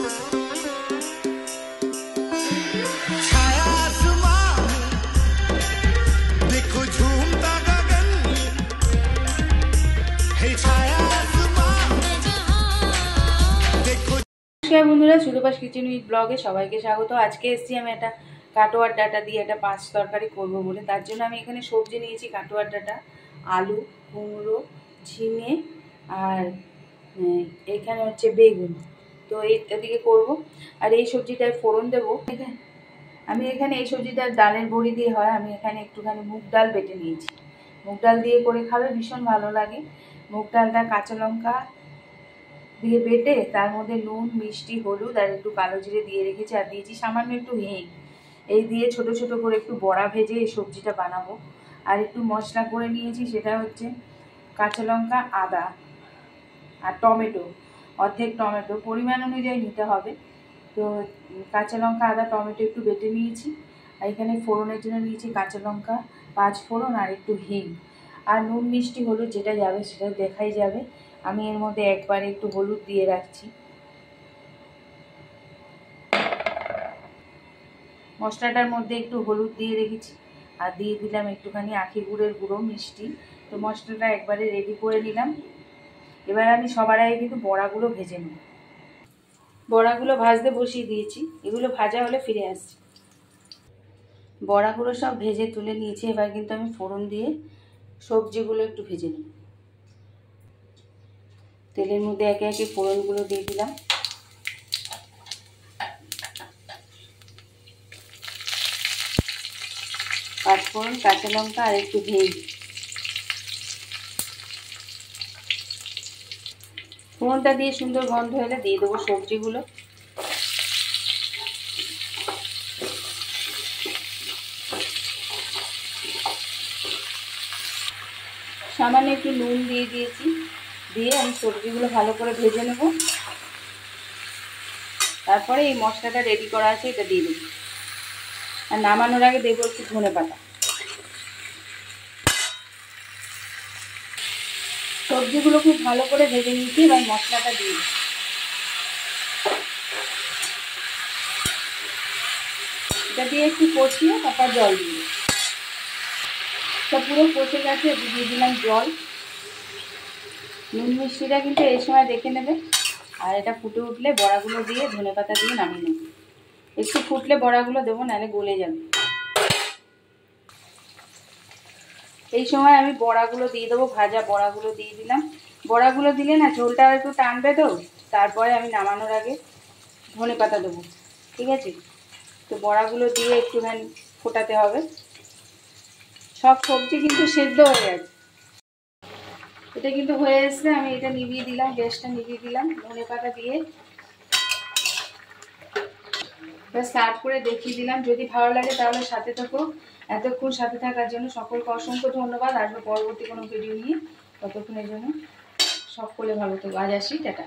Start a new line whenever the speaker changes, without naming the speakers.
নমস্কার বন্ধুরা, সুদপাস kitchen with ব্লগে সবাইকে স্বাগত। আজকে এসেছি আমি একটা কাটোয়ার ডাঁটা দিয়ে একটা পাঁচ তরকারি করবো বলে। তার জন্য আমি এখানে সবজি নিয়েছি কাটোয়ার ডাঁটা, আলু, কুমড়ো, ঝিঙে আর এখানে হচ্ছে বেগুন। তো এইটা দিয়ে করবো। আর এই সবজিটায় ফোড়ন দেবো। আমি এখানে এই সবজিটা ডালের বড়ি দিয়ে হয়। আমি এখানে একটুখানি মুগ ডাল বেটে নিয়েছি। মুগ ডাল দিয়ে করে খাবে ভীষণ ভালো লাগে। মুগ ডালটা কাঁচা লঙ্কা দিয়ে বেটে তার মধ্যে নুন, মিষ্টি, হলুদ আর একটু কালো জিরে দিয়ে রেখেছি। আর দিয়েছি সামান্য একটু হিং। এই দিয়ে ছোট ছোট করে একটু বড়া ভেজে এই সবজিটা বানাবো। আর একটু মশলা করে নিয়েছি, সেটা হচ্ছে কাঁচা লঙ্কা, আদা আর টমেটো, অর্ধেক টমেটো পরিমাণ অনুযায়ী নিতে হবে। তো কাঁচা লঙ্কা, আদা, টমেটো একটু বেটে নিয়েছি। আর এখানে ফোড়নের জন্য নিয়েছি কাঁচা লঙ্কা, 5 ফোড়ন আর একটু হিং। আর নুন, মিষ্টি, হলুদ যেটা যাবে সেটা দেখাই যাবে। আমি এর মধ্যে একবারে একটু হলুদ দিয়ে রাখছি। মশলাটার মধ্যে একটু হলুদ দিয়ে রেখেছি আর দিয়ে দিলাম একটুখানি আখি গুড়ের গুঁড়ো, মিষ্টি। তো মশলাটা একবারে রেডি করে নিলাম। এবার আমি সবার আগে কিন্তু বড়াগুলো ভেজে নেব। বড়াগুলো ভাজতে বসিয়ে দিয়েছি, এগুলো ভাজা হলে ফিরে আসছি। বড়াগুলো সব ভেজে তুলে নিয়েছি। এবার কিন্তু আমি ফোড়ন দিয়ে সবজিগুলো একটু ভেজে নেব। তেলের মধ্যে একে একে ফোড়নগুলো দিয়ে দিলাম। পাঁচফোড়ন, কাঁচা লঙ্কা আর একটু হিং। ফোড়নটা দিয়ে সুন্দর গন্ধ হলে দিয়ে দেবো সবজিগুলো। সামান্য একটু নুন দিয়ে দিয়েছি। দিয়ে আমি সবজিগুলো ভালো করে ভেজে নেব। তারপরে এই মশলাটা রেডি করা আছে এটা দিয়ে দেবো। আর নামানোর আগে দেবো একটু ধনেপাতা। সবজিগুলো খুব ভালো করে ভেজে নিয়েছি। এবার মশলাটা দিয়ে এটা দিয়ে একটু কষিয়ে তারপর জল দিয়ে পুরো কষে গেছে। দিয়ে দিলাম জল। নুন মিষ্টিটা কিন্তু এই সময় দেখে নেবে। আর এটা ফুটে উঠলে বড়াগুলো দিয়ে ধনেপাতা দিয়ে নামিয়ে নেবে। একটু ফুটলে বড়াগুলো দেবো, নাহলে গলে যাবে। এই সময় আমি বড়াগুলো দিয়ে দেবো, ভাজা বড়াগুলো দিয়ে দিলাম। বড়াগুলো দিলে না ঝোলটা একটু টানবে, তো তারপরে আমি নামানোর আগে ধনেপাতা দেবো। ঠিক আছে? তো বড়াগুলো দিয়ে একটুখানি ফোটাতে হবে। সব সবজি কিন্তু সেদ্ধ হয়ে গেছে। এটা কিন্তু হয়ে এসছে। আমি এটা নিভিয়ে দিলাম, গ্যাসটা নিভিয়ে দিলাম। ধনেপাতা দিয়ে স্টার্ট করে দেখিয়ে দিলাম। যদি ভালো লাগে তাহলে সাথে থাকো। এতক্ষণ সাথে থাকার জন্য সকলকে অসংখ্য ধন্যবাদ। আসবো পরবর্তী কোনো ভিডিও নিয়ে। ততক্ষণের জন্য সকলে ভালো থাকো। আজ আসি, টাটা।